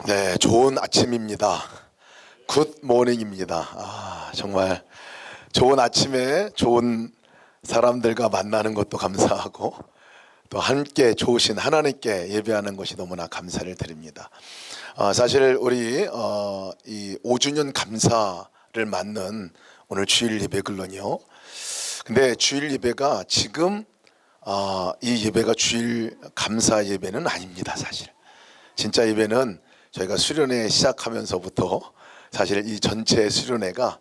네, 좋은 아침입니다. 굿 모닝입니다. 정말 좋은 아침에 좋은 사람들과 만나는 것도 감사하고 또 함께 좋으신 하나님께 예배하는 것이 너무나 감사를 드립니다. 사실 우리 이 5주년 감사를 맞는 오늘 주일 예배거든요. 근데 주일 예배가 지금 이 예배가 주일 감사 예배는 아닙니다. 사실 진짜 예배는 저희가 수련회 시작하면서부터 사실 이 전체 수련회가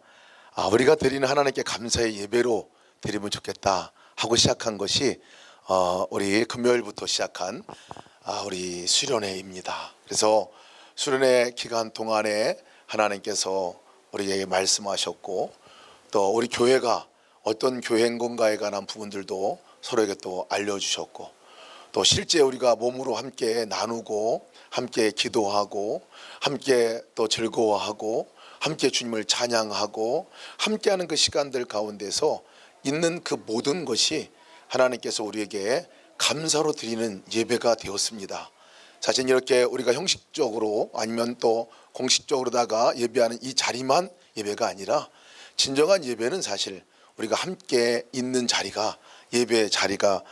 우리가 드리는 하나님께 감사의 예배로 드리면 좋겠다 하고 시작한 것이 우리 금요일부터 시작한 우리 수련회입니다. 그래서 수련회 기간 동안에 하나님께서 우리에게 말씀하셨고 또 우리 교회가 어떤 교회인 건가에 관한 부분들도 서로에게 또 알려주셨고 또 실제 우리가 몸으로 함께 나누고 함께 기도하고 함께 또 즐거워하고 함께 주님을 찬양하고 함께하는 그 시간들 가운데서 있는 그 모든 것이 하나님께서 우리에게 감사로 드리는 예배가 되었습니다. 사실 이렇게 우리가 형식적으로 아니면 또 공식적으로다가 예배하는 이 자리만 예배가 아니라 진정한 예배는 사실 우리가 함께 있는 자리가 예배의 자리가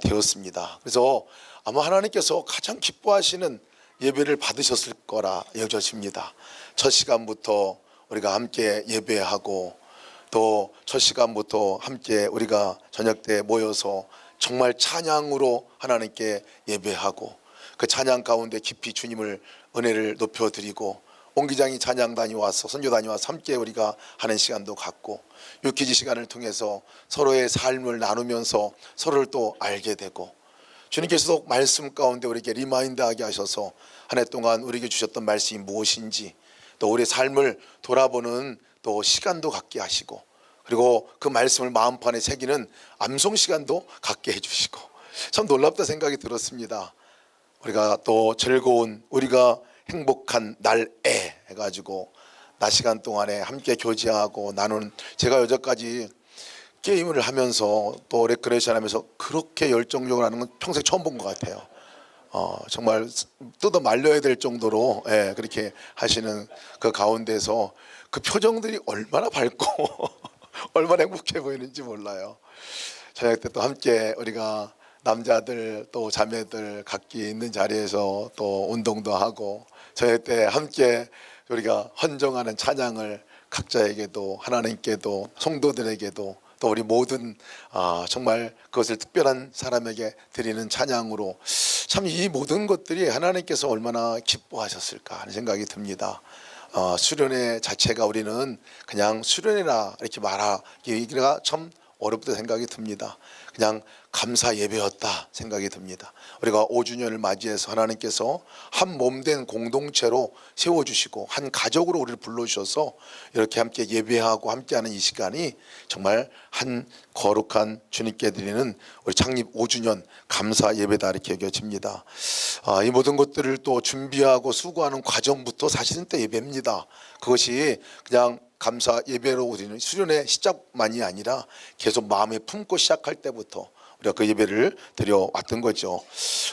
되었습니다. 그래서 아마 하나님께서 가장 기뻐하시는 예배를 받으셨을 거라 여겨집니다. 첫 시간부터 우리가 함께 예배하고 또 첫 시간부터 함께 우리가 저녁 때 모여서 정말 찬양으로 하나님께 예배하고 그 찬양 가운데 깊이 주님을 은혜를 높여드리고 옹기장이 찬양 다녀와서 선교 다녀와서 함께 우리가 하는 시간도 갖고 유키지 시간을 통해서 서로의 삶을 나누면서 서로를 또 알게 되고 주님께서도 말씀 가운데 우리에게 리마인드하게 하셔서 한 해 동안 우리에게 주셨던 말씀이 무엇인지 또 우리의 삶을 돌아보는 또 시간도 갖게 하시고 그리고 그 말씀을 마음판에 새기는 암송 시간도 갖게 해주시고 참 놀랍다 생각이 들었습니다. 우리가 또 즐거운 우리가 행복한 날에 해가지고 낮 시간 동안에 함께 교제하고 나누는 제가 여태까지 게임을 하면서 또 레크레이션 하면서 그렇게 열정적으로 하는 건 평생 처음 본 것 같아요. 정말 뜯어 말려야 될 정도로 그렇게 하시는 그 가운데서 그 표정들이 얼마나 밝고 얼마나 행복해 보이는지 몰라요. 저녁 때 또 함께 우리가 남자들 또 자매들 각기 있는 자리에서 또 운동도 하고 저녁 때 함께 우리가 헌정하는 찬양을 각자에게도 하나님께도 성도들에게도 또 우리 모든 정말 그것을 특별한 사람에게 드리는 찬양으로 참 이 모든 것들이 하나님께서 얼마나 기뻐하셨을까 하는 생각이 듭니다. 수련회 자체가 우리는 그냥 수련회라 이렇게 말하기가 참 어렵다 생각이 듭니다. 그냥 감사 예배였다 생각이 듭니다. 우리가 5주년을 맞이해서 하나님께서 한 몸된 공동체로 세워주시고 한 가족으로 우리를 불러주셔서 이렇게 함께 예배하고 함께하는 이 시간이 정말 한 거룩한 주님께 드리는 우리 창립 5주년 감사 예배다 이렇게 여겨집니다. 이 모든 것들을 또 준비하고 수고하는 과정부터 사실은 또 예배입니다. 그것이 그냥 감사 예배로 우리는 수련의 시작만이 아니라 계속 마음에 품고 시작할 때부터 우리가 그 예배를 드려왔던 거죠.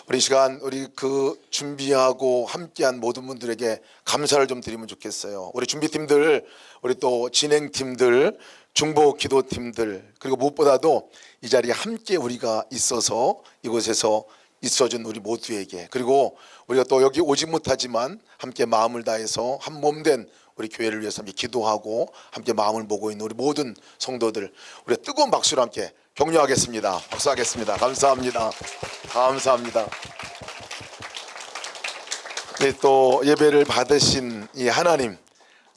우리 시간 우리 그 준비하고 함께한 모든 분들에게 감사를 좀 드리면 좋겠어요. 우리 준비팀들, 우리 또 진행팀들, 중보 기도팀들, 그리고 무엇보다도 이 자리에 함께 우리가 있어서 이곳에서 있어준 우리 모두에게, 그리고 우리가 또 여기 오지 못하지만 함께 마음을 다해서 한 몸된 우리 교회를 위해서 함께 기도하고 함께 마음을 모고 있는 우리 모든 성도들, 우리가 뜨거운 박수로 함께 격려하겠습니다. 박수하겠습니다. 감사합니다. 감사합니다. 네, 또 예배를 받으신 이 하나님,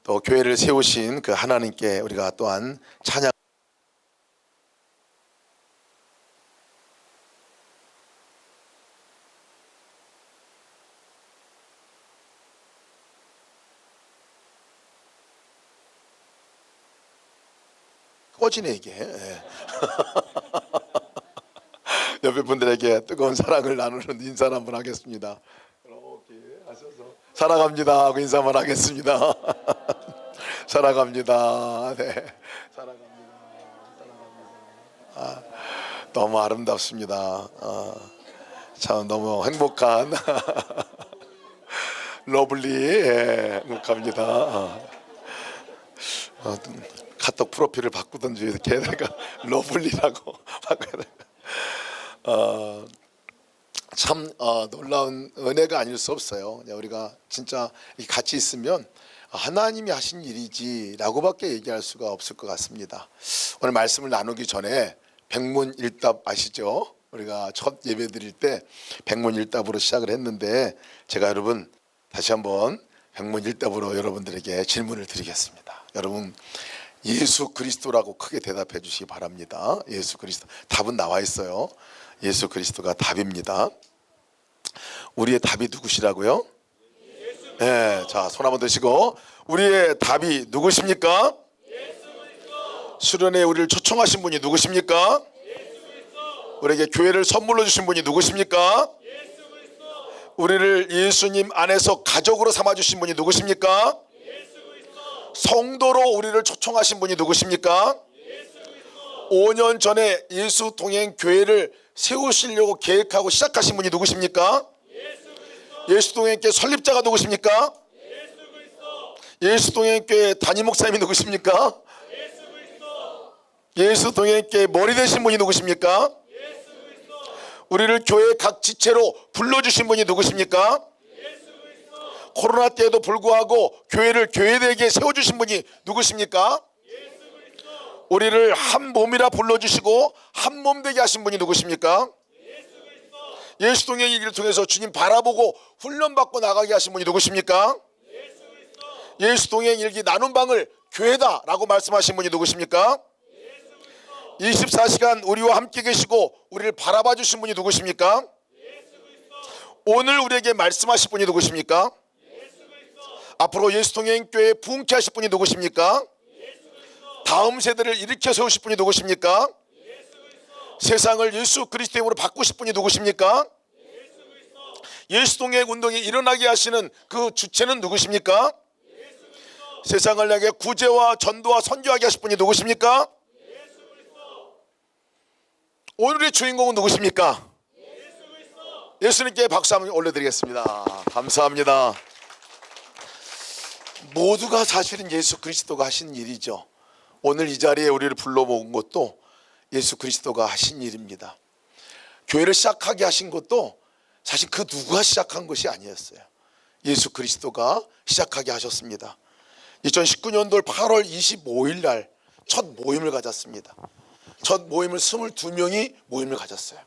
또 교회를 세우신 그 하나님께 우리가 또한 찬양. 꺼지네 이게. 옆에 분들에게 뜨거운 사랑을 나누는 인사 한번 하겠습니다. 이렇게 하셔서 사랑합니다 하고 인사 한번 하겠습니다. 사랑합니다. 네, 사랑합니다. 사랑합니다. 너무 아름답습니다. 참 너무 행복한 러블리, 예, 묵합니다. 카톡 프로필을 바꾸던지 걔네가 러블리라고 바꿔야 돼. 참 놀라운 은혜가 아닐 수 없어요. 우리가 진짜 같이 있으면 하나님이 하신 일이지라고밖에 얘기할 수가 없을 것 같습니다. 오늘 말씀을 나누기 전에 백문일답 아시죠? 우리가 첫 예배 드릴 때 백문일답으로 시작을 했는데 제가 여러분 다시 한번 백문일답으로 여러분들에게 질문을 드리겠습니다. 여러분 예수 그리스도라고 크게 대답해 주시기 바랍니다. 예수 그리스도. 답은 나와 있어요. 예수 그리스도가 답입니다. 우리의 답이 누구시라고요? 네, 자, 손 한번 드시고 우리의 답이 누구십니까? 수련회 우리를 초청하신 분이 누구십니까? 우리에게 교회를 선물로 주신 분이 누구십니까? 우리를 예수님 안에서 가족으로 삼아주신 분이 누구십니까? 성도로 우리를 초청하신 분이 누구십니까? 5년 전에 예수 동행 교회를 세우시려고 계획하고 시작하신 분이 누구십니까? 예수 동행교회 설립자가 누구십니까? 예수 동행교회 담임 목사님이 누구십니까? 예수 동행교회 머리 되신 분이 누구십니까? 우리를 교회 각 지체로 불러주신 분이 누구십니까? 코로나 때에도 불구하고 교회를 교회되게 세워주신 분이 누구십니까? 우리를 한 몸이라 불러주시고 한 몸 되게 하신 분이 누구십니까? 예수 동행의 길을 통해서 주님 바라보고 훈련받고 나가게 하신 분이 누구십니까? 예수 동행 일기 나눔 방을 교회다라고 말씀하신 분이 누구십니까? 24시간 우리와 함께 계시고 우리를 바라봐 주신 분이 누구십니까? 오늘 우리에게 말씀하실 분이 누구십니까? 앞으로 예수 동행 교회 부흥케 하실 분이 누구십니까? 다음 세대를 일으켜 세우실 분이 누구십니까? 세상을 예수 그리스도의 이름으로 바꾸실 분이 누구십니까? 예수 동행 운동이 일어나게 하시는 그 주체는 누구십니까? 세상을 향해 구제와 전도와 선교하게 하실 분이 누구십니까? 오늘의 주인공은 누구십니까? 예수님께 박수 한번 올려드리겠습니다. 감사합니다. 모두가 사실은 예수 그리스도가 하신 일이죠. 오늘 이 자리에 우리를 불러 모은 것도 예수 그리스도가 하신 일입니다. 교회를 시작하게 하신 것도 사실 그 누구가 시작한 것이 아니었어요. 예수 그리스도가 시작하게 하셨습니다. 2019년도 8월 25일 날 첫 모임을 가졌습니다. 첫 모임을 22명이 모임을 가졌어요.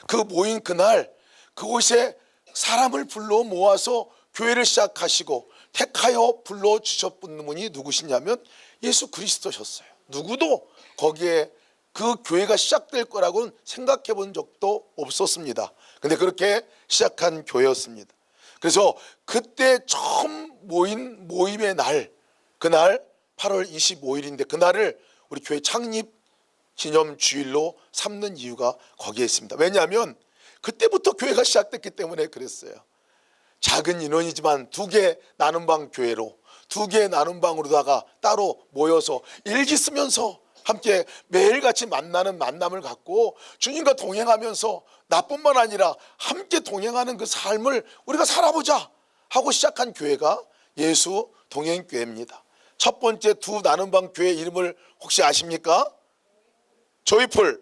그 모임 그날 그곳에 사람을 불러 모아서 교회를 시작하시고 택하여 불러주셨던 분이 누구시냐면 예수 그리스도셨어요. 누구도 거기에 그 교회가 시작될 거라고는 생각해 본 적도 없었습니다. 근데 그렇게 시작한 교회였습니다. 그래서 그때 처음 모인 모임의 날, 그날 8월 25일인데 그날을 우리 교회 창립 기념 주일로 삼는 이유가 거기에 있습니다. 왜냐하면 그때부터 교회가 시작됐기 때문에 그랬어요. 작은 인원이지만 2개 나눔방 교회로 2개 나눔방으로다가 따로 모여서 일기 쓰면서 함께 매일같이 만나는 만남을 갖고 주님과 동행하면서 나뿐만 아니라 함께 동행하는 그 삶을 우리가 살아보자 하고 시작한 교회가 예수 동행교회입니다. 첫 번째 2 나눔방 교회 이름을 혹시 아십니까? 조이풀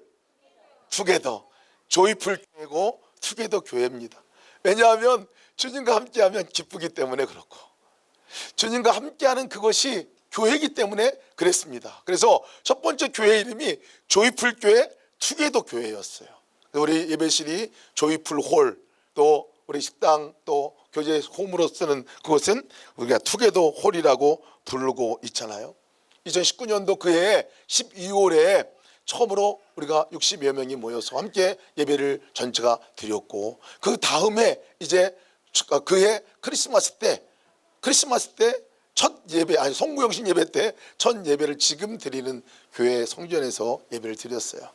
투게더, 조이풀 교회고 투게더 교회입니다. 왜냐하면 주님과 함께하면 기쁘기 때문에 그렇고 주님과 함께하는 그것이 교회이기 때문에 그랬습니다. 그래서 첫 번째 교회 이름이 조이풀 교회 투게더 교회였어요. 우리 예배실이 조이풀 홀, 또 우리 식당, 또 교제 홈으로 쓰는 그것은 우리가 투게더 홀이라고 부르고 있잖아요. 2019년도 그해 12월에 처음으로 우리가 60여 명이 모여서 함께 예배를 전체가 드렸고 그 다음에 이제 그해 크리스마스 때 첫 예배, 아니 송구영신 예배 때 첫 예배를 지금 드리는 교회 성전에서 예배를 드렸어요.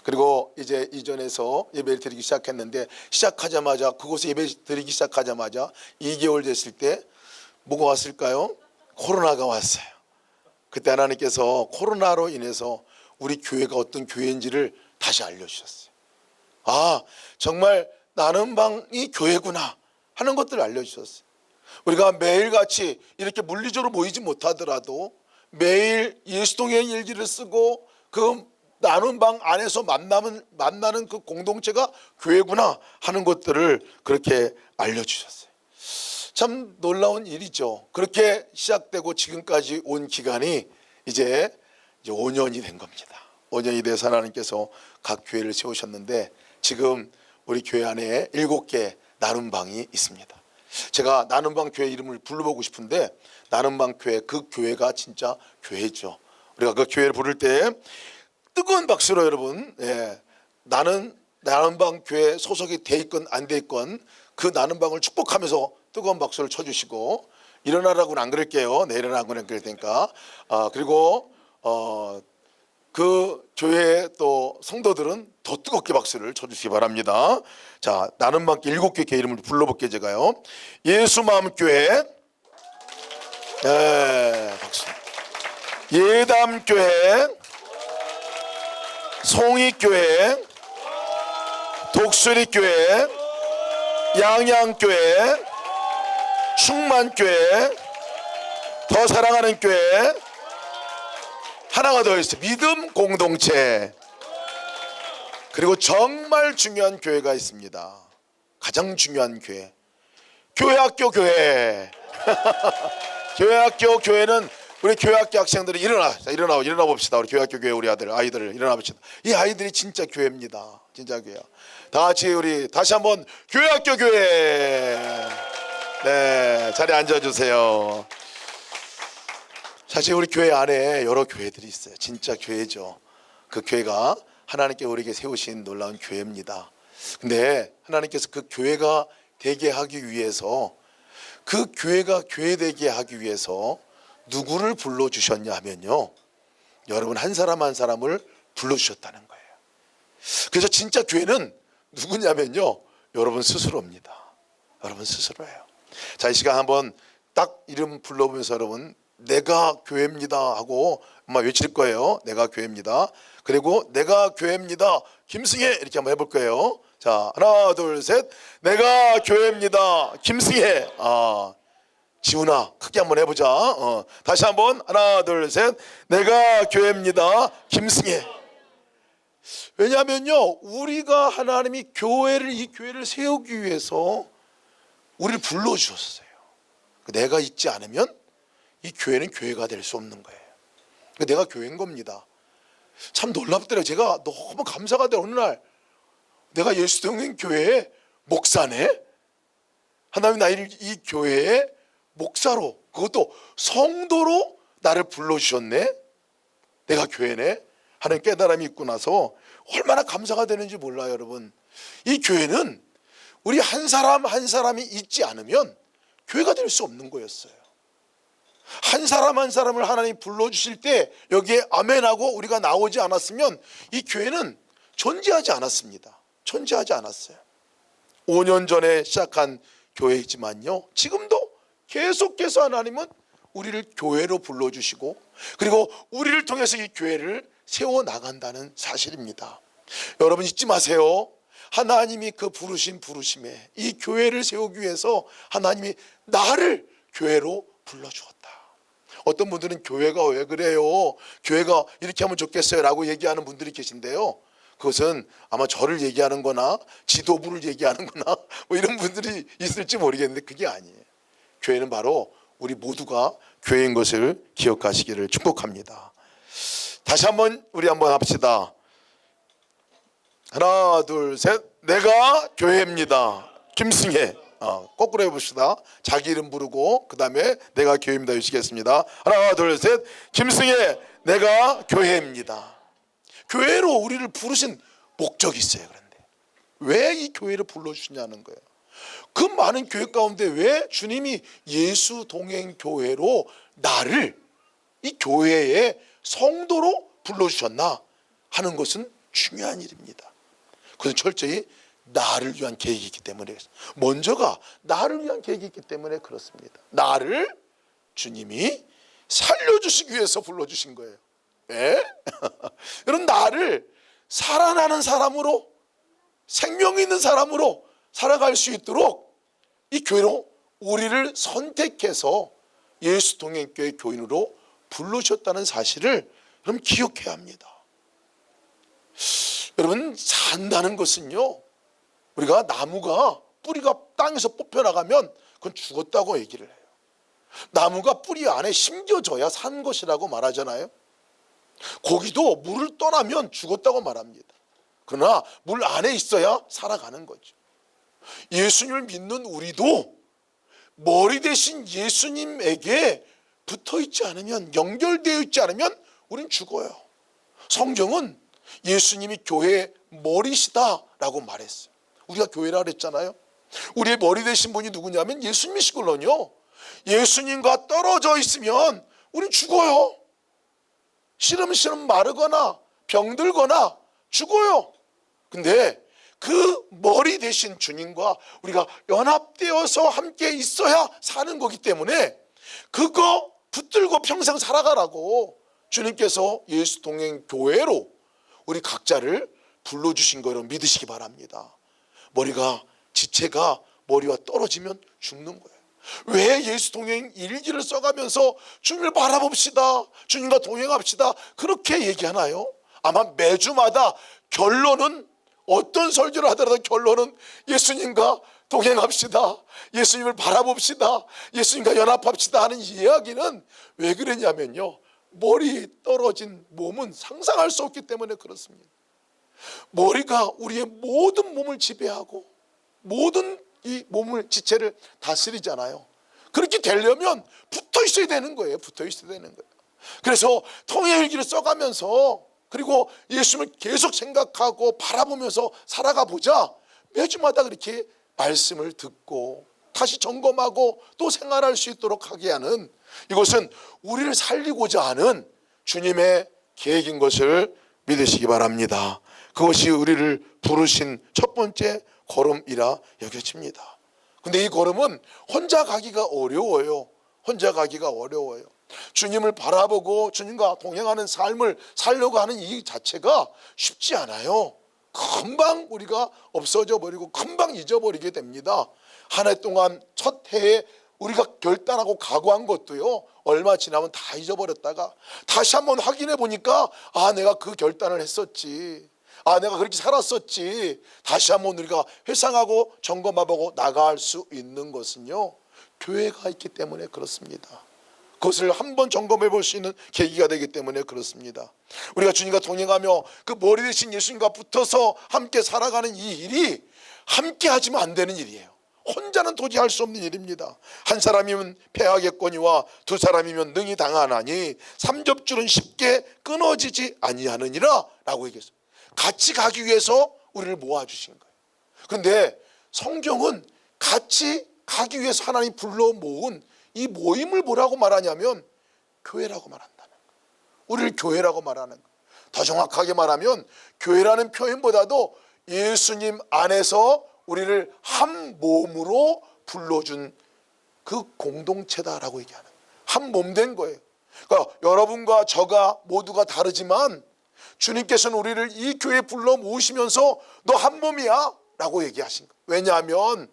그리고 이제 이전에서 예배를 드리기 시작했는데 시작하자마자 그곳에 예배 드리기 시작하자마자 2개월 됐을 때 뭐가 왔을까요? 코로나가 왔어요. 그때 하나님께서 코로나로 인해서 우리 교회가 어떤 교회인지를 다시 알려주셨어요. 아, 정말 나눔방이 교회구나 하는 것들을 알려주셨어요. 우리가 매일같이 이렇게 물리적으로 모이지 못하더라도 매일 예수동행 일기를 쓰고 그 나눈 방 안에서 만나는 그 공동체가 교회구나 하는 것들을 그렇게 알려주셨어요. 참 놀라운 일이죠. 그렇게 시작되고 지금까지 온 기간이 이제 5년이 된 겁니다. 5년이 돼서 하나님께서 각 교회를 세우셨는데 지금 우리 교회 안에 7개 나눔방이 있습니다. 제가 나눔방 교회 이름을 불러보고 싶은데 나눔방 교회, 그 교회가 진짜 교회죠. 우리가 그 교회를 부를 때 뜨거운 박수로 여러분, 나는 나눔방 교회 소속이 돼 있건 안 돼 있건 그 나눔방을 축복하면서 뜨거운 박수를 쳐주시고, 일어나라고는 안 그럴게요. 네, 일어나라고는 안 그럴 테니까. 그리고 그 교회의 또 성도들은 더 뜨겁게 박수를 쳐주시기 바랍니다. 자, 나눔방 7개 교회 이름을 불러볼게요. 제가요. 예수마음교회, 박수. 예담교회, 송이교회, 독수리교회, 양양교회, 충만교회, 더 사랑하는 교회, 하나가 더 있어요. 믿음 공동체. 그리고 정말 중요한 교회가 있습니다. 가장 중요한 교회, 교회학교 교회. 교회학교 교회는 우리 교회학교 학생들이 일어나 봅시다. 우리 교회학교 교회 우리 아이들 일어나 봅시다. 이 아이들이 진짜 교회입니다. 진짜 교회야. 다 같이 우리 다시 한번 교회학교 교회. 네, 자리에 앉아주세요. 사실 우리 교회 안에 여러 교회들이 있어요. 진짜 교회죠. 그 교회가 하나님께 우리에게 세우신 놀라운 교회입니다. 근데 하나님께서 그 교회가 되게 하기 위해서, 그 교회가 교회되게 하기 위해서 누구를 불러주셨냐 하면요, 여러분 한 사람 한 사람을 불러주셨다는 거예요. 그래서 진짜 교회는 누구냐면요, 여러분 스스로입니다. 여러분 스스로예요. 자, 이 시간 한번 딱 이름 불러보면서 여러분 내가 교회입니다 하고 아마 외칠 거예요. 내가 교회입니다. 그리고 내가 교회입니다 김승혜 이렇게 한번 해볼 거예요. 자, 하나 둘 셋. 내가 교회입니다 김승혜. 지훈아 크게 한번 해보자. 다시 한번 하나 둘 셋. 내가 교회입니다 김승혜. 왜냐하면요, 우리가 하나님이 이 교회를 세우기 위해서 우리를 불러주셨어요. 내가 있지 않으면 이 교회는 교회가 될 수 없는 거예요. 내가 교회인 겁니다. 참 놀랍더라고요. 제가 너무 감사가 돼요. 어느 날 내가 예수동행 교회의 목사네, 하나님이 나를 이 교회의 목사로, 그것도 성도로 나를 불러주셨네, 내가 교회네 하는 깨달음이 있고 나서 얼마나 감사가 되는지 몰라요. 여러분, 이 교회는 우리 한 사람 한 사람이 있지 않으면 교회가 될 수 없는 거였어요. 한 사람 한 사람을 하나님 불러주실 때 여기에 아멘하고 우리가 나오지 않았으면 이 교회는 존재하지 않았습니다. 존재하지 않았어요. 5년 전에 시작한 교회이지만요, 지금도 계속해서 하나님은 우리를 교회로 불러주시고, 그리고 우리를 통해서 이 교회를 세워나간다는 사실입니다. 여러분 잊지 마세요. 하나님이 그 부르심에 이 교회를 세우기 위해서 하나님이 나를 교회로 불러주었다. 어떤 분들은 교회가 왜 그래요, 교회가 이렇게 하면 좋겠어요 라고 얘기하는 분들이 계신데요, 그것은 아마 저를 얘기하는 거나 지도부를 얘기하는 거나 뭐 이런 분들이 있을지 모르겠는데 그게 아니에요. 교회는 바로 우리 모두가 교회인 것을 기억하시기를 축복합니다. 다시 한번 우리 한번 합시다. 하나 둘 셋. 내가 교회입니다 김승혜. 거꾸로 해봅시다. 자기 이름 부르고 그 다음에 내가 교회입니다 해주시겠습니다. 하나 둘 셋. 김승혜, 내가 교회입니다. 교회로 우리를 부르신 목적이 있어요. 그런데 왜 이 교회를 불러주시냐는 거예요. 그 많은 교회 가운데 왜 주님이 예수 동행 교회로 나를 이 교회의 성도로 불러주셨나 하는 것은 중요한 일입니다. 그것은 철저히 나를 위한 계획이기 때문에, 먼저가 나를 위한 계획이기 때문에 그렇습니다. 나를 주님이 살려주시기 위해서 불러주신 거예요. 예? 여러분, 나를 살아나는 사람으로, 생명 있는 사람으로 살아갈 수 있도록 이 교회로 우리를 선택해서 예수 동행교회 교인으로 불러주셨다는 사실을 여러분 기억해야 합니다. 여러분, 산다는 것은요, 우리가 나무가 뿌리가 땅에서 뽑혀나가면 그건 죽었다고 얘기를 해요. 나무가 뿌리 안에 심겨져야 산 것이라고 말하잖아요. 고기도 물을 떠나면 죽었다고 말합니다. 그러나 물 안에 있어야 살아가는 거죠. 예수님을 믿는 우리도 머리 대신 예수님에게 붙어있지 않으면, 연결되어 있지 않으면 우린 죽어요. 성경은 예수님이 교회의 머리시다라고 말했어요. 우리가 교회라 그랬잖아요. 우리의 머리 되신 분이 누구냐면 예수님이시걸로요. 예수님과 떨어져 있으면 우린 죽어요. 시름시름 마르거나 병들거나 죽어요. 근데 그 머리 되신 주님과 우리가 연합되어서 함께 있어야 사는 거기 때문에 그거 붙들고 평생 살아가라고 주님께서 예수 동행 교회로 우리 각자를 불러주신 거로 믿으시기 바랍니다. 머리가, 지체가 머리와 떨어지면 죽는 거예요. 왜 예수 동행 일기를 써가면서 주님을 바라봅시다, 주님과 동행합시다 그렇게 얘기하나요? 아마 매주마다 결론은, 어떤 설교를 하더라도 결론은 예수님과 동행합시다, 예수님을 바라봅시다, 예수님과 연합합시다 하는 이야기는 왜 그랬냐면요, 머리 떨어진 몸은 상상할 수 없기 때문에 그렇습니다. 머리가 우리의 모든 몸을 지배하고 모든 이 몸을, 지체를 다스리잖아요. 그렇게 되려면 붙어 있어야 되는 거예요. 붙어 있어야 되는 거예요. 그래서 통일기를 써가면서, 그리고 예수님을 계속 생각하고 바라보면서 살아가 보자, 매주마다 그렇게 말씀을 듣고 다시 점검하고 또 생활할 수 있도록 하게 하는, 이것은 우리를 살리고자 하는 주님의 계획인 것을 믿으시기 바랍니다. 그것이 우리를 부르신 첫 번째 걸음이라 여겨집니다. 근데 이 걸음은 혼자 가기가 어려워요. 혼자 가기가 어려워요. 주님을 바라보고 주님과 동행하는 삶을 살려고 하는 이 자체가 쉽지 않아요. 금방 우리가 없어져 버리고 금방 잊어버리게 됩니다. 한 해 동안 첫 해에 우리가 결단하고 각오한 것도요, 얼마 지나면 다 잊어버렸다가 다시 한번 확인해 보니까, 아, 내가 그 결단을 했었지, 아, 내가 그렇게 살았었지, 다시 한번 우리가 회상하고 점검하고 나갈 수 있는 것은요, 교회가 있기 때문에 그렇습니다. 그것을 한번 점검해 볼 수 있는 계기가 되기 때문에 그렇습니다. 우리가 주님과 동행하며 그 머리 대신 예수님과 붙어서 함께 살아가는 이 일이 함께 하지면 안 되는 일이에요. 혼자는 도저히 할 수 없는 일입니다. 한 사람이면 패하겠거니와 두 사람이면 능히 당하나니 삼접줄은 쉽게 끊어지지 아니하느니라 라고 얘기했어요. 같이 가기 위해서 우리를 모아주신 거예요. 그런데 성경은 같이 가기 위해서 하나님 불러 모은 이 모임을 뭐라고 말하냐면 교회라고 말한다는 거예요. 우리를 교회라고 말하는 거예요. 더 정확하게 말하면 교회라는 표현보다도 예수님 안에서 우리를 한 몸으로 불러준 그 공동체다라고 얘기하는 거예요. 한 몸 된 거예요. 그러니까 여러분과 저가 모두가 다르지만 주님께서는 우리를 이 교회에 불러 모으시면서 너 한 몸이야 라고 얘기하신 거예요. 왜냐하면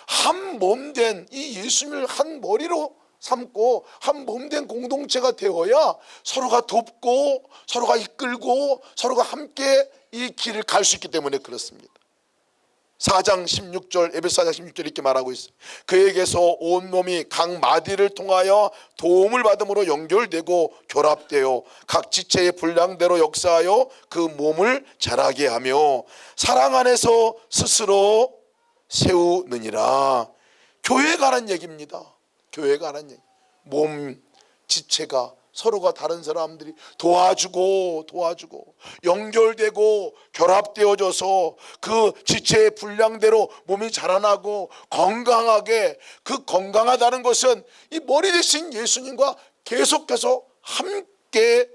한 몸 된 이 예수님을 한 머리로 삼고 한 몸 된 공동체가 되어야 서로가 돕고 서로가 이끌고 서로가 함께 이 길을 갈 수 있기 때문에 그렇습니다. 4장 16절, 에베소 4장 16절 이렇게 말하고 있어요. 그에게서 온몸이 각 마디를 통하여 도움을 받음으로 연결되고 교합되어 각 지체의 분량대로 역사하여 그 몸을 자라게 하며 사랑 안에서 스스로 세우느니라. 교회가라는 얘기입니다. 교회가라는 얘기. 몸, 지체가 서로가 다른 사람들이 도와주고 연결되고 결합되어져서 그 지체의 분량대로 몸이 자라나고 건강하게, 그 건강하다는 것은 이 머리 대신 예수님과 계속해서 함께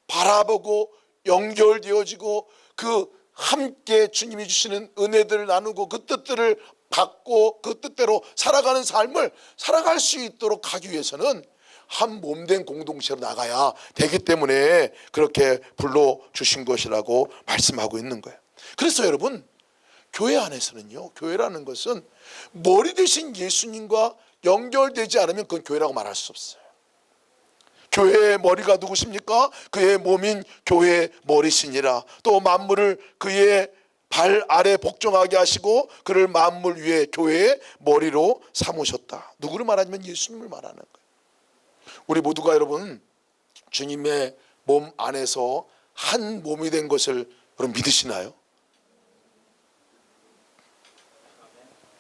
바라보고 연결되어지고 그 함께 주님이 주시는 은혜들을 나누고 그 뜻들을 받고 그 뜻대로 살아가는 삶을 살아갈 수 있도록 하기 위해서는 한 몸된 공동체로 나가야 되기 때문에 그렇게 불러주신 것이라고 말씀하고 있는 거예요. 그래서 여러분, 교회 안에서는요, 교회라는 것은 머리 대신 예수님과 연결되지 않으면 그건 교회라고 말할 수 없어요. 교회의 머리가 누구십니까? 그의 몸인 교회의 머리시니라. 또 만물을 그의 발 아래 복종하게 하시고 그를 만물 위에 교회의 머리로 삼으셨다. 누구를 말하냐면 예수님을 말하는 거예요. 우리 모두가 여러분 주님의 몸 안에서 한 몸이 된 것을 여러분 믿으시나요?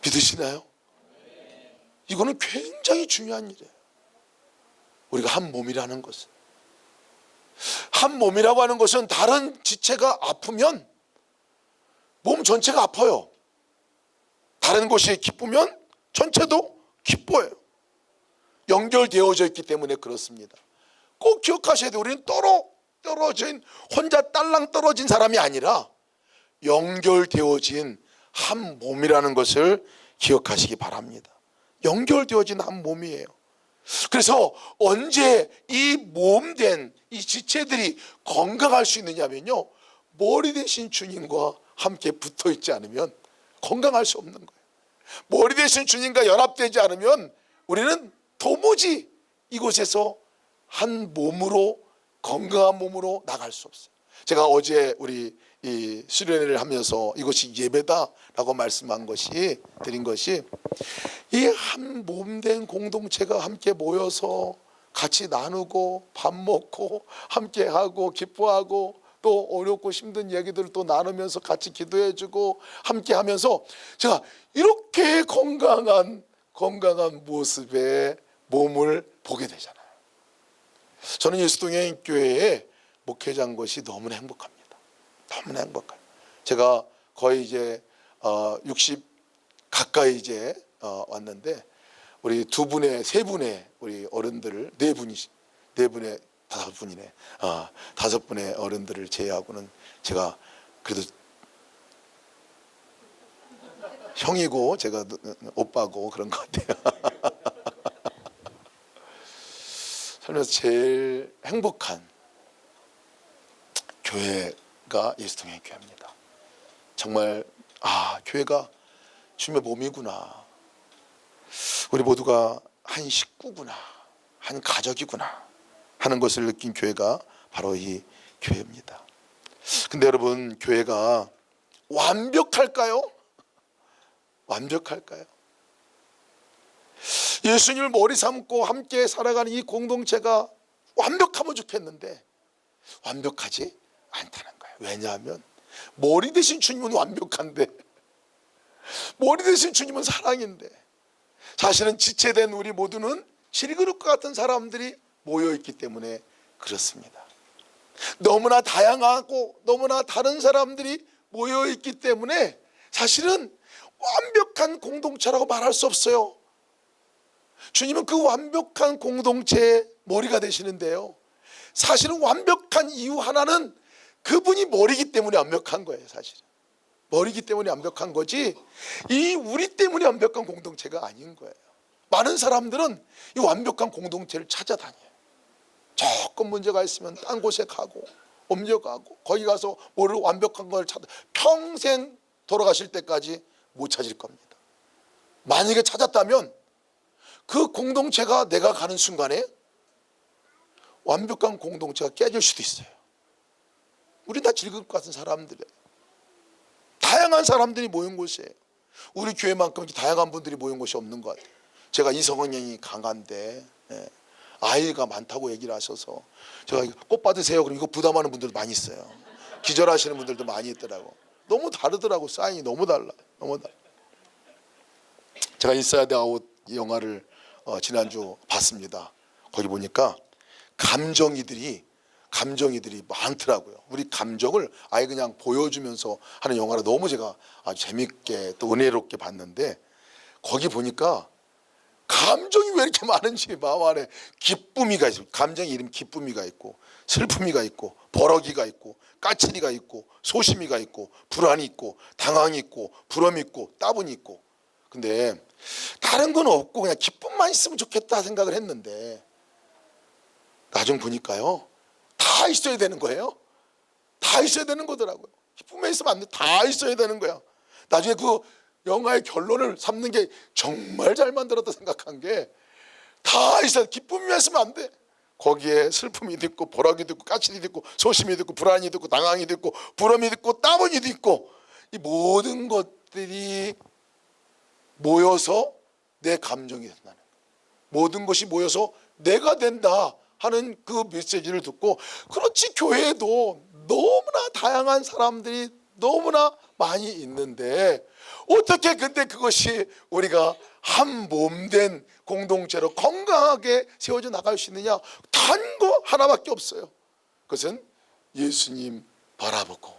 믿으시나요? 이거는 굉장히 중요한 일이에요. 우리가 한 몸이라는 것은, 한 몸이라고 하는 것은 다른 지체가 아프면 몸 전체가 아파요. 다른 곳이 기쁘면 전체도 기뻐요. 연결되어져 있기 때문에 그렇습니다. 꼭 기억하셔야 돼요. 우리는 떨어진, 혼자 딸랑 떨어진 사람이 아니라 연결되어진 한 몸이라는 것을 기억하시기 바랍니다. 연결되어진 한 몸이에요. 그래서 언제 이 몸된 이 지체들이 건강할 수 있느냐면요, 머리 대신 주님과 함께 붙어 있지 않으면 건강할 수 없는 거예요. 머리 대신 주님과 연합되지 않으면 우리는 도무지 이곳에서 한 몸으로, 건강한 몸으로 나갈 수 없어요. 제가 어제 우리 이 수련회를 하면서 이것이 예배다라고 말씀한 것이, 드린 것이, 이 한 몸된 공동체가 함께 모여서 같이 나누고 밥 먹고 함께 하고 기뻐하고 또 어렵고 힘든 얘기들을 또 나누면서 같이 기도해주고 함께 하면서 제가 이렇게 건강한 모습의 몸을 보게 되잖아요. 저는 예수동행교회의 목회자인 것이 너무나 행복합니다. 너무나 행복해요. 제가 거의 이제 60 가까이 이제 왔는데 우리 세 분의 우리 어른들을 다섯 분의 어른들을 제외하고는 제가 그래도 형이고 제가 오빠고 그런 것 같아요. 살면서 제일 행복한 교회가 예수동행교회입니다. 정말 교회가 주님의 몸이구나, 우리 모두가 한 식구구나, 한 가족이구나 하는 것을 느낀 교회가 바로 이 교회입니다. 근데 여러분, 교회가 완벽할까요? 완벽할까요? 예수님을 머리 삼고 함께 살아가는 이 공동체가 완벽하면 좋겠는데 완벽하지 않다는 거예요. 왜냐하면 머리 대신 주님은 완벽한데, 머리 대신 주님은 사랑인데, 사실은 지체된 우리 모두는 질그릇과 같은 사람들이 모여있기 때문에 그렇습니다. 너무나 다양하고 너무나 다른 사람들이 모여있기 때문에 사실은 완벽한 공동체라고 말할 수 없어요. 주님은 그 완벽한 공동체의 머리가 되시는데요, 사실은 완벽한 이유 하나는 그분이 머리기 때문에 완벽한 거예요. 사실은 머리기 때문에 완벽한 거지 이 우리 때문에 완벽한 공동체가 아닌 거예요. 많은 사람들은 이 완벽한 공동체를 찾아다녀요. 조금 문제가 있으면 딴 곳에 가고 옮겨가고 거기 가서 뭐를 완벽한 걸 찾아 평생 돌아가실 때까지 못 찾을 겁니다. 만약에 찾았다면 그 공동체가 내가 가는 순간에 완벽한 공동체가 깨질 수도 있어요. 우린 다 질것 같은 사람들이에요. 다양한 사람들이 모인 곳이에요. 우리 교회만큼 이렇게 다양한 분들이 모인 곳이 없는 것 같아요. 제가 이 성향이 강한데 아이가 많다고 얘기를 하셔서 제가 꽃 받으세요 그럼 이거 부담하는 분들도 많이 있어요. 기절하시는 분들도 많이 있더라고. 너무 다르더라고. 사인이 너무 달라요. 너무 달라. 제가 인사이드 아웃 영화를 지난주 봤습니다. 거기 보니까 감정이들이 많더라고요. 우리 감정을 아예 그냥 보여주면서 하는 영화를 너무 제가 아주 재밌게 또 은혜롭게 봤는데, 거기 보니까 감정이 왜 이렇게 많은지 마음 안에 기쁨이가 있습니다. 감정의 이름 기쁨이가 있고 슬픔이가 있고 버럭이가 있고 까칠이가 있고 소심이가 있고 불안이 있고 당황이 있고 부러움이 있고 따분이 있고. 근데 다른 건 없고 그냥 기쁨만 있으면 좋겠다 생각을 했는데 나중 보니까요, 다 있어야 되는 거예요. 다 있어야 되는 거더라고요. 기쁨에 있으면 안 돼. 다 있어야 되는 거야. 나중에 그 영화의 결론을 삼는 게 정말 잘 만들었다 생각한 게, 다 있어. 기쁨이 있으면 안 돼. 거기에 슬픔이 있고 보라기도 있고 까칠이도 있고 소심이 있고 불안이 있고 당황이 있고 부러움이 있고 따분이도 있고, 이 모든 것들이 모여서 내 감정이 된다는 거예요. 모든 것이 모여서 내가 된다 하는 그 메시지를 듣고, 그렇지, 교회에도 너무나 다양한 사람들이 너무나 많이 있는데 어떻게 근데 그것이 우리가 한 몸된 공동체로 건강하게 세워져 나갈 수 있느냐? 단 거 하나밖에 없어요. 그것은 예수님 바라보고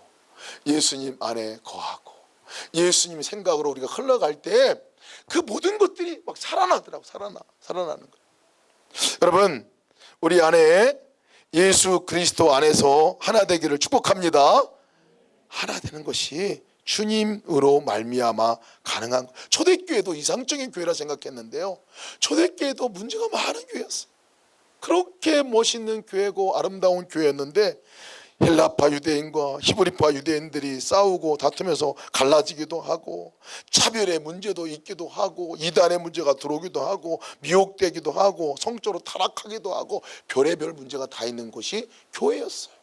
예수님 안에 거하고 예수님 생각으로 우리가 흘러갈 때 그 모든 것들이 막 살아나더라고. 살아나는 거예요. 여러분, 우리 안에 예수 그리스도 안에서 하나 되기를 축복합니다. 하나 되는 것이 주님으로 말미암아 가능한 거예요. 초대교회도 이상적인 교회라 생각했는데요, 초대교회도 문제가 많은 교회였어요. 그렇게 멋있는 교회고 아름다운 교회였는데 헬라파 유대인과 히브리파 유대인들이 싸우고 다투면서 갈라지기도 하고, 차별의 문제도 있기도 하고, 이단의 문제가 들어오기도 하고, 미혹되기도 하고, 성적으로 타락하기도 하고, 별의별 문제가 다 있는 곳이 교회였어요.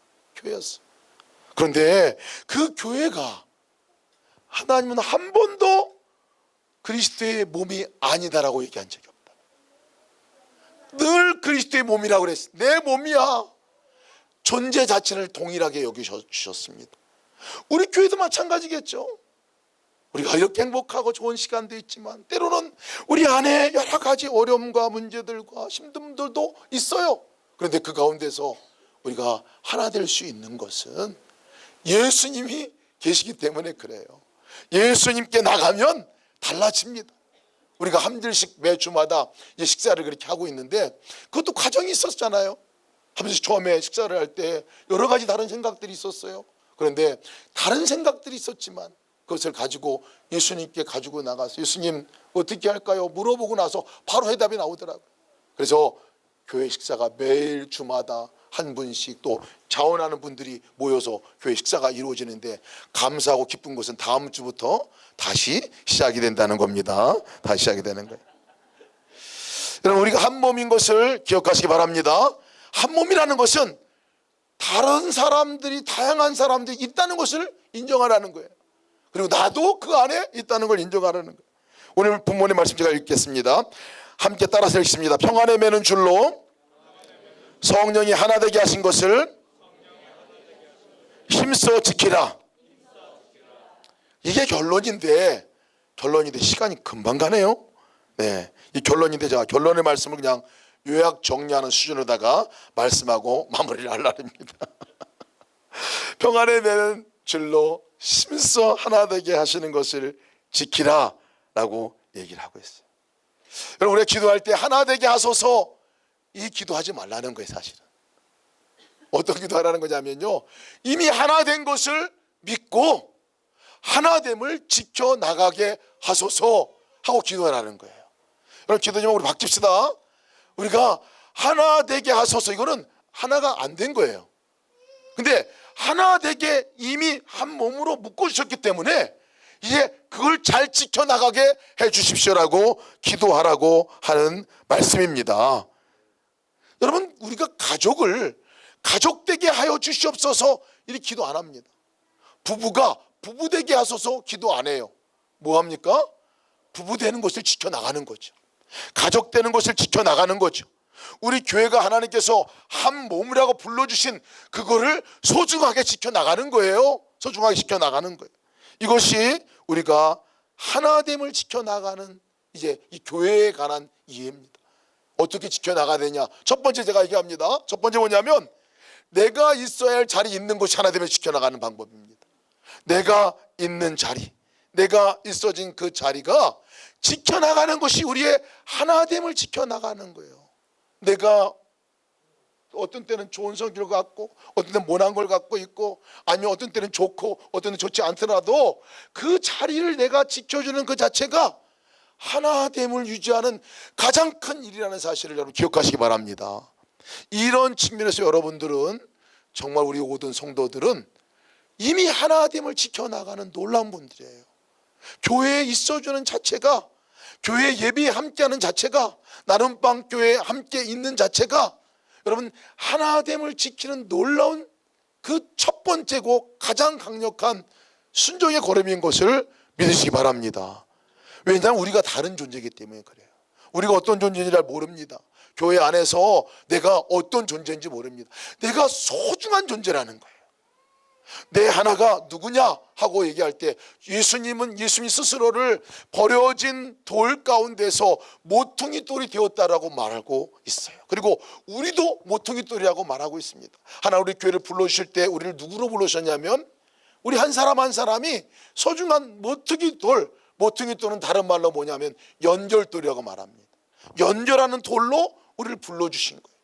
그런데 그 교회가 하나님은 한 번도 그리스도의 몸이 아니다라고 얘기한 적이 없다. 늘 그리스도의 몸이라고 그랬어요. 내 몸이야. 존재 자체를 동일하게 여기주셨습니다. 우리 교회도 마찬가지겠죠. 우리가 이렇게 행복하고 좋은 시간도 있지만 때로는 우리 안에 여러 가지 어려움과 문제들과 힘듦들도 있어요. 그런데 그 가운데서 우리가 하나 될 수 있는 것은 예수님이 계시기 때문에 그래요. 예수님께 나가면 달라집니다. 우리가 한 들씩 매주마다 이제 식사를 그렇게 하고 있는데, 그것도 과정이 있었잖아요. 하면서 처음에 식사를 할 때 여러 가지 다른 생각들이 있었어요. 그런데 다른 생각들이 있었지만 그것을 가지고 예수님께 가지고 나가서 예수님 어떻게 할까요? 물어보고 나서 바로 해답이 나오더라고요. 그래서 교회 식사가 매일 주마다 한 분씩 또 자원하는 분들이 모여서 교회 식사가 이루어지는데, 감사하고 기쁜 것은 다음 주부터 다시 시작이 된다는 겁니다. 다시 시작이 되는 거예요. 여러분, 우리가 한 몸인 것을 기억하시기 바랍니다. 한 몸이라는 것은 다른 사람들이, 다양한 사람들이 있다는 것을 인정하라는 거예요. 그리고 나도 그 안에 있다는 걸 인정하라는 거예요. 오늘 본문의 말씀 제가 읽겠습니다. 함께 따라서 읽습니다. 평안에 매는 줄로 성령이 하나 되게 하신 것을 힘써 지키라. 이게 결론인데 시간이 금방 가네요. 네, 이 결론인데 제가 결론의 말씀을 그냥 요약 정리하는 수준으로다가 말씀하고 마무리를 하려고 합니다. 평안에 매는 줄로 힘써 하나 되게 하시는 것을 지키라 라고 얘기를 하고 있어요. 여러분, 우리가 기도할 때 하나 되게 하소서, 이 기도하지 말라는 거예요. 사실은 어떤 기도하라는 거냐면요, 이미 하나 된 것을 믿고 하나됨을 지켜나가게 하소서 하고 기도하라는 거예요. 여러분, 기도 좀 우리 바뀝시다. 우리가 하나 되게 하소서, 이거는 하나가 안 된 거예요. 근데 하나 되게 이미 한 몸으로 묶어주셨기 때문에 이제 그걸 잘 지켜나가게 해주십시오라고 기도하라고 하는 말씀입니다. 여러분, 우리가 가족을 가족되게 하여 주시옵소서 이렇게 기도 안 합니다. 부부가 부부되게 하소서 기도 안 해요. 뭐 합니까? 부부되는 것을 지켜나가는 거죠. 가족되는 것을 지켜나가는 거죠. 우리 교회가 하나님께서 한 몸이라고 불러주신 그거를 소중하게 지켜나가는 거예요. 소중하게 지켜나가는 거예요. 이것이 우리가 하나됨을 지켜나가는 이제 이 교회에 관한 이해입니다. 어떻게 지켜나가야 되냐? 첫 번째 제가 얘기합니다. 첫 번째 뭐냐면 내가 있어야 할 자리 있는 곳이 하나됨을 지켜나가는 방법입니다. 내가 있는 자리, 내가 있어진 그 자리가 지켜나가는 것이 우리의 하나됨을 지켜나가는 거예요. 내가 어떤 때는 좋은 성격을 갖고 어떤 때는 못한 걸 갖고 있고, 아니면 어떤 때는 좋고 어떤 때는 좋지 않더라도 그 자리를 내가 지켜주는 그 자체가 하나됨을 유지하는 가장 큰 일이라는 사실을 여러분 기억하시기 바랍니다. 이런 측면에서 여러분들은 정말 우리 모든 성도들은 이미 하나됨을 지켜나가는 놀라운 분들이에요. 교회에 있어주는 자체가, 교회 예배에 함께하는 자체가, 나눔방 교회에 함께 있는 자체가 여러분 하나됨을 지키는 놀라운 그 첫 번째고 가장 강력한 순종의 걸음인 것을 믿으시기 바랍니다. 왜냐하면 우리가 다른 존재이기 때문에 그래요. 우리가 어떤 존재인지 잘 모릅니다. 교회 안에서 내가 어떤 존재인지 모릅니다. 내가 소중한 존재라는 거예요. 내 하나가 누구냐 하고 얘기할 때 예수님은 예수님 스스로를 버려진 돌 가운데서 모퉁이 돌이 되었다라고 말하고 있어요. 그리고 우리도 모퉁이 돌이라고 말하고 있습니다. 하나 우리 교회를 불러주실 때 우리를 누구로 부르셨냐면 우리 한 사람 한 사람이 소중한 모퉁이 돌, 모퉁이 돌은 다른 말로 뭐냐면 연결돌이라고 말합니다. 연결하는 돌로 우리를 불러주신 거예요.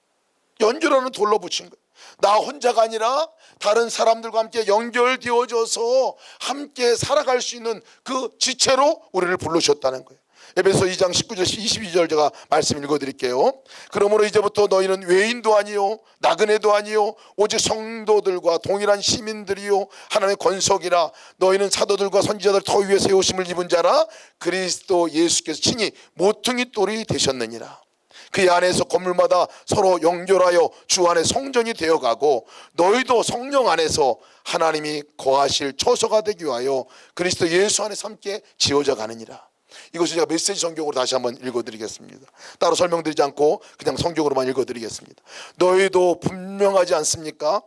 연결하는 돌로 붙인 거예요. 나 혼자가 아니라 다른 사람들과 함께 연결되어져서 함께 살아갈 수 있는 그 지체로 우리를 부르셨다는 거예요. 에베소 2장 19절 22절 제가 말씀 읽어드릴게요. 그러므로 이제부터 너희는 외인도 아니요 나그네도 아니요 오직 성도들과 동일한 시민들이요 하나님의 권속이라. 너희는 사도들과 선지자들 더 위에 세우심을 입은 자라. 그리스도 예수께서 친히 모퉁이 돌이 되셨느니라. 그 안에서 건물마다 서로 연결하여 주 안에 성전이 되어가고 너희도 성령 안에서 하나님이 거하실 처소가 되기 위하여 그리스도 예수 안에서 함께 지어져 가느니라. 이것을 제가 메시지 성경으로 다시 한번 읽어드리겠습니다. 따로 설명드리지 않고 그냥 성경으로만 읽어드리겠습니다. 너희도 분명하지 않습니까?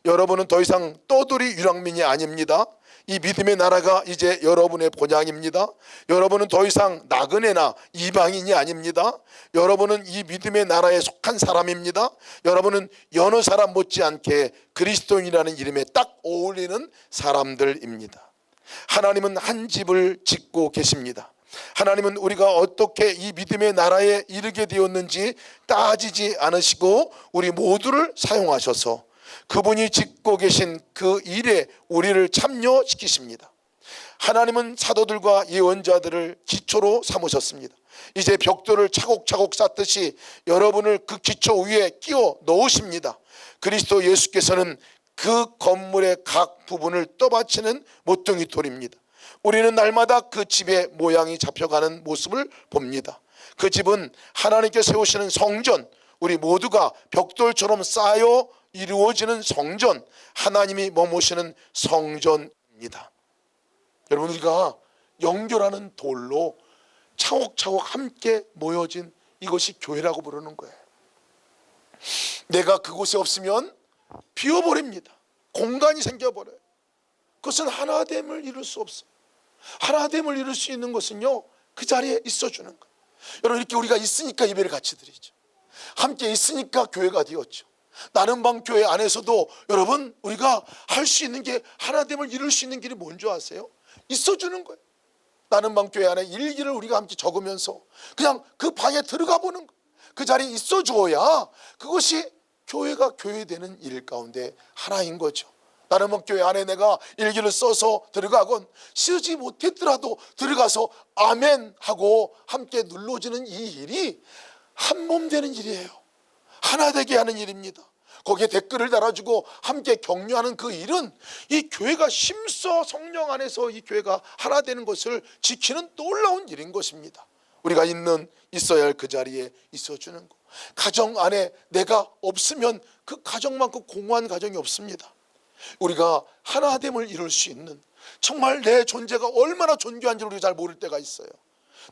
여러분은 더 이상 떠돌이 유랑민이 아닙니다. 이 믿음의 나라가 이제 여러분의 본향입니다. 여러분은 더 이상 나그네나 이방인이 아닙니다. 여러분은 이 믿음의 나라에 속한 사람입니다. 여러분은 여느 사람 못지않게 그리스도인이라는 이름에 딱 어울리는 사람들입니다. 하나님은 한 집을 짓고 계십니다. 하나님은 우리가 어떻게 이 믿음의 나라에 이르게 되었는지 따지지 않으시고 우리 모두를 사용하셔서 그분이 짓고 계신 그 일에 우리를 참여시키십니다. 하나님은 사도들과 예언자들을 기초로 삼으셨습니다. 이제 벽돌을 차곡차곡 쌓듯이 여러분을 그 기초 위에 끼워 넣으십니다. 그리스도 예수께서는 그 건물의 각 부분을 떠받치는 모퉁이 돌입니다. 우리는 날마다 그 집의 모양이 잡혀가는 모습을 봅니다. 그 집은 하나님께 세우시는 성전, 우리 모두가 벽돌처럼 쌓여 이루어지는 성전, 하나님이 머무시는 성전입니다. 여러분, 우리가 연결하는 돌로 차곡차곡 함께 모여진 이것이 교회라고 부르는 거예요. 내가 그곳에 없으면 비어버립니다. 공간이 생겨버려요. 그것은 하나됨을 이룰 수 없어요. 하나됨을 이룰 수 있는 것은요, 그 자리에 있어주는 거예요. 여러분, 이렇게 우리가 있으니까 예배를 같이 드리죠. 함께 있으니까 교회가 되었죠. 나눔방 교회 안에서도 여러분, 우리가 할 수 있는 게, 하나됨을 이룰 수 있는 길이 뭔지 아세요? 있어주는 거예요. 나눔방 교회 안에 일기를 우리가 함께 적으면서 그냥 그 방에 들어가 보는 거예요. 그 자리에 있어줘야 그것이 교회가 교회되는 일 가운데 하나인 거죠. 나눔방 교회 안에 내가 일기를 써서 들어가건 쓰지 못했더라도 들어가서 아멘 하고 함께 눌러주는 이 일이 한 몸 되는 일이에요. 하나 되게 하는 일입니다. 거기에 댓글을 달아주고 함께 격려하는 그 일은 이 교회가 힘써 성령 안에서 이 교회가 하나 되는 것을 지키는 놀라운 일인 것입니다. 우리가 있어야 할 그 자리에 있어주는 것. 가정 안에 내가 없으면 그 가정만큼 공허한 가정이 없습니다. 우리가 하나됨을 이룰 수 있는, 정말 내 존재가 얼마나 존귀한지 우리가 잘 모를 때가 있어요.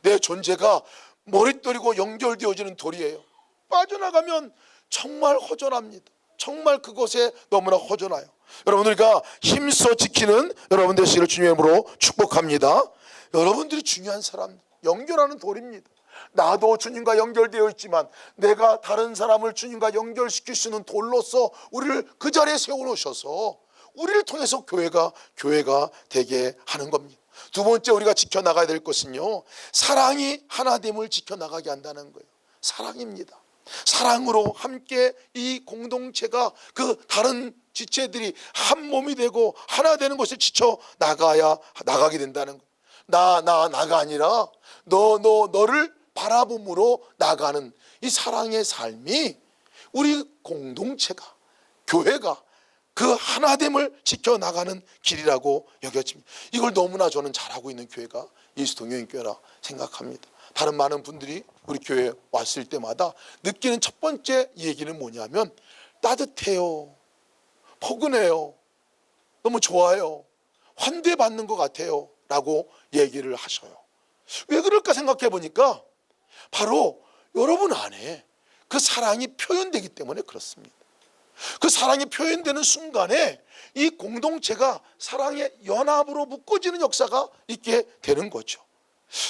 내 존재가 머릿돌이고 연결되어지는 돌이에요. 빠져나가면 정말 허전합니다. 정말 그곳에 너무나 허전해요. 여러분, 우리가 힘써 지키는 여러분 되시기를 주님의 이름으로 축복합니다. 여러분들이 중요한 사람, 연결하는 돌입니다. 나도 주님과 연결되어 있지만 내가 다른 사람을 주님과 연결시킬 수 있는 돌로서 우리를 그 자리에 세워놓으셔서 우리를 통해서 교회가 되게 하는 겁니다. 두 번째 우리가 지켜나가야 될 것은요, 사랑이 하나됨을 지켜나가게 한다는 거예요. 사랑입니다. 사랑으로 함께 이 공동체가 그 다른 지체들이 한 몸이 되고 하나 되는 것을 나가게 된다는 거예요. 나가 아니라 너를 바라봄으로 나가는 이 사랑의 삶이 우리 공동체가, 교회가 그 하나됨을 지켜나가는 길이라고 여겨집니다. 이걸 너무나 저는 잘하고 있는 교회가 예수동행교회라 생각합니다. 다른 많은 분들이 우리 교회에 왔을 때마다 느끼는 첫 번째 얘기는 뭐냐면 따뜻해요, 포근해요, 너무 좋아요, 환대받는 것 같아요 라고 얘기를 하셔요. 왜 그럴까 생각해 보니까 바로 여러분 안에 그 사랑이 표현되기 때문에 그렇습니다. 그 사랑이 표현되는 순간에 이 공동체가 사랑의 연합으로 묶어지는 역사가 있게 되는 거죠.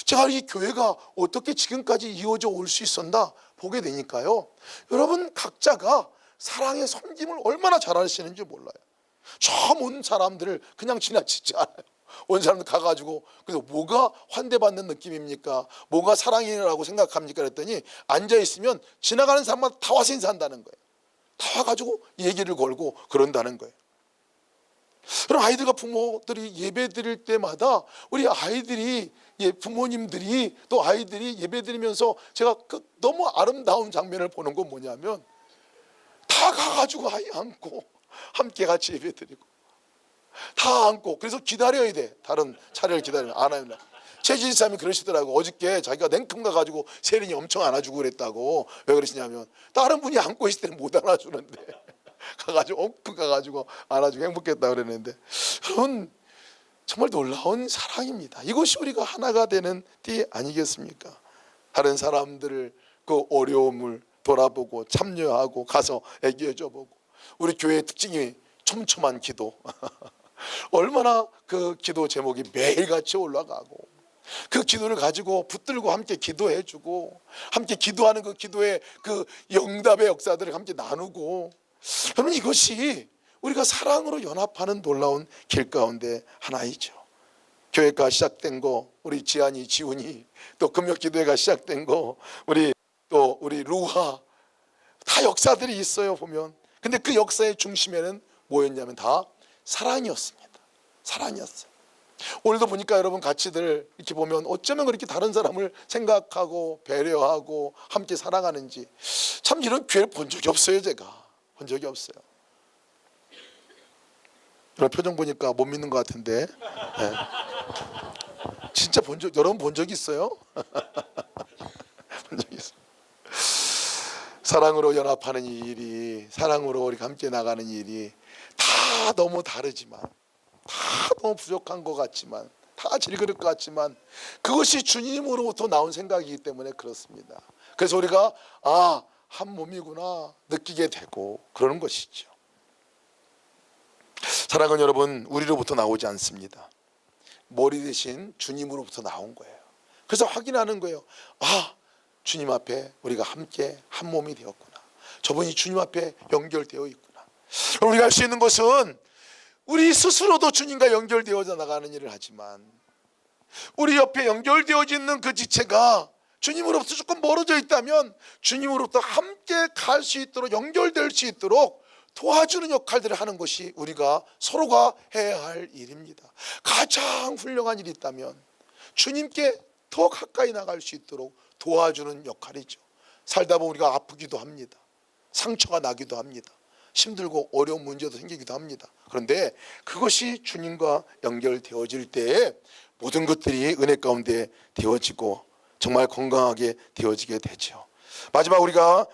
제가 이 교회가 어떻게 지금까지 이어져 올 수 있었나 보게 되니까요, 여러분 각자가 사랑의 섬김을 얼마나 잘하시는지 몰라요. 처음 온 사람들을 그냥 지나치지 않아요. 온 사람들 가가지고 그래서 뭐가 환대받는 느낌입니까? 뭐가 사랑이라고 생각합니까? 그랬더니 앉아있으면 지나가는 사람마다 다 와서 인사한다는 거예요. 다 와가지고 얘기를 걸고 그런다는 거예요. 그럼 아이들과 부모들이 예배 드릴 때마다 우리 아이들이, 부모님들이 또 아이들이 예배 드리면서 제가 너무 아름다운 장면을 보는 건 뭐냐면 다 가가지고 아이 안고 함께 같이 예배 드리고 다 안고, 그래서 기다려야 돼. 다른 차례를 기다리면 안 하면. 최진사님이 그러시더라고. 어저께 자기가 냉큼 가가지고 세린이 엄청 안아주고 그랬다고. 왜 그러시냐면 다른 분이 안고 있을 때는 못 안아주는데 가가지고 엉큼 가가지고 안아주고 행복했다 그랬는데, 그런 정말 놀라운 사랑입니다. 이것이 우리가 하나가 되는 띠 아니겠습니까? 다른 사람들을 그 어려움을 돌아보고 참여하고 가서 애기해줘 보고, 우리 교회의 특징이 촘촘한 기도 얼마나 그 기도 제목이 매일같이 올라가고 그 기도를 가지고 붙들고 함께 기도해주고 함께 기도하는 그 기도의 그 영답의 역사들을 함께 나누고, 여러분 이것이 우리가 사랑으로 연합하는 놀라운 길 가운데 하나이죠. 교회가 시작된 거 우리 지안이, 지훈이, 또 금요기도회가 시작된 거 우리 루하, 다 역사들이 있어요 보면. 근데 그 역사의 중심에는 뭐였냐면 다 사랑이었습니다. 사랑이었어요. 오늘도 보니까 여러분 같이들 이렇게 보면 어쩌면 그렇게 다른 사람을 생각하고 배려하고 함께 사랑하는지, 참 이런 교회를 본 적이 없어요. 제가 본 적이 없어요. 여러분 표정 보니까 못 믿는 것 같은데, 네. 진짜 여러분 본 적 있어요? 본 적 있어요. 사랑으로 연합하는 이 일이, 사랑으로 우리가 함께 나가는 일이 다 너무 다르지만, 다 너무 부족한 것 같지만, 다 질그릇 것 같지만 그것이 주님으로부터 나온 생각이기 때문에 그렇습니다. 그래서 우리가 한 몸이구나 느끼게 되고 그러는 것이죠. 사랑은 여러분 우리로부터 나오지 않습니다. 머리 대신 주님으로부터 나온 거예요. 그래서 확인하는 거예요. 주님 앞에 우리가 함께 한 몸이 되었구나. 저분이 주님 앞에 연결되어 있구나. 우리가 할 수 있는 것은 우리 스스로도 주님과 연결되어져 나가는 일을 하지만, 우리 옆에 연결되어져 있는 그 지체가 주님으로부터 조금 멀어져 있다면 주님으로부터 함께 갈 수 있도록, 연결될 수 있도록 도와주는 역할들을 하는 것이 우리가 서로가 해야 할 일입니다. 가장 훌륭한 일이 있다면 주님께 더 가까이 나갈 수 있도록 도와주는 역할이죠. 살다 보면 우리가 아프기도 합니다. 상처가 나기도 합니다. 힘들고 어려운 문제도 생기기도 합니다. 그런데 그것이 주님과 연결되어질 때에 모든 것들이 은혜 가운데 되어지고 정말 건강하게 되어지게 되죠. 마지막 우리가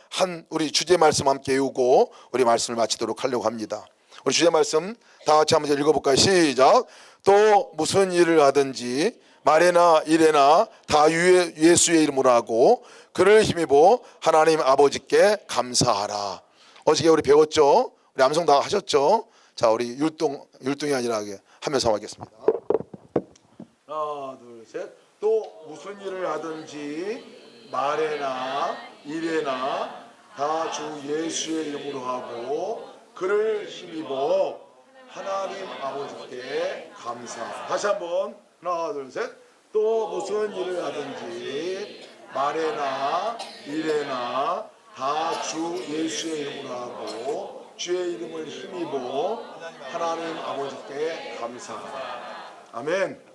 우리 주제 말씀 함께 외우고 우리 말씀을 마치도록 하려고 합니다. 우리 주제 말씀 다 같이 한번 읽어볼까요? 시작. 또 무슨 일을 하든지 말에나 일에나 다 예수의 이름으로 하고 그를 힘입어 하나님 아버지께 감사하라. 어저께 우리 배웠죠? 우리 암송 다 하셨죠? 자, 우리 율동이 아니라 하면서 하겠습니다. 하나, 둘, 셋. 또 무슨 일을 하든지 말에나 일에나 다 주 예수의 이름으로 하고 그를 힘입어 하나님 아버지께 감사하라. 다시 한번 하나, 둘, 셋. 또 무슨 일을 하든지 말에나 일에나 다 주 예수의 이름으로 하고 주의 이름을 힘입어 하나님 아버지께 감사합니다. 아멘.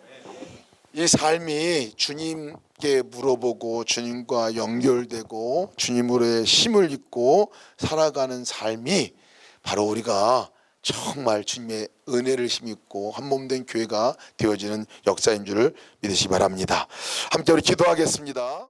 이 삶이 주님께 물어보고 주님과 연결되고 주님으로의 힘을 입고 살아가는 삶이 바로 우리가 정말 주님의 은혜를 힘입고 한몸된 교회가 되어지는 역사인 줄을 믿으시기 바랍니다. 함께 우리 기도하겠습니다.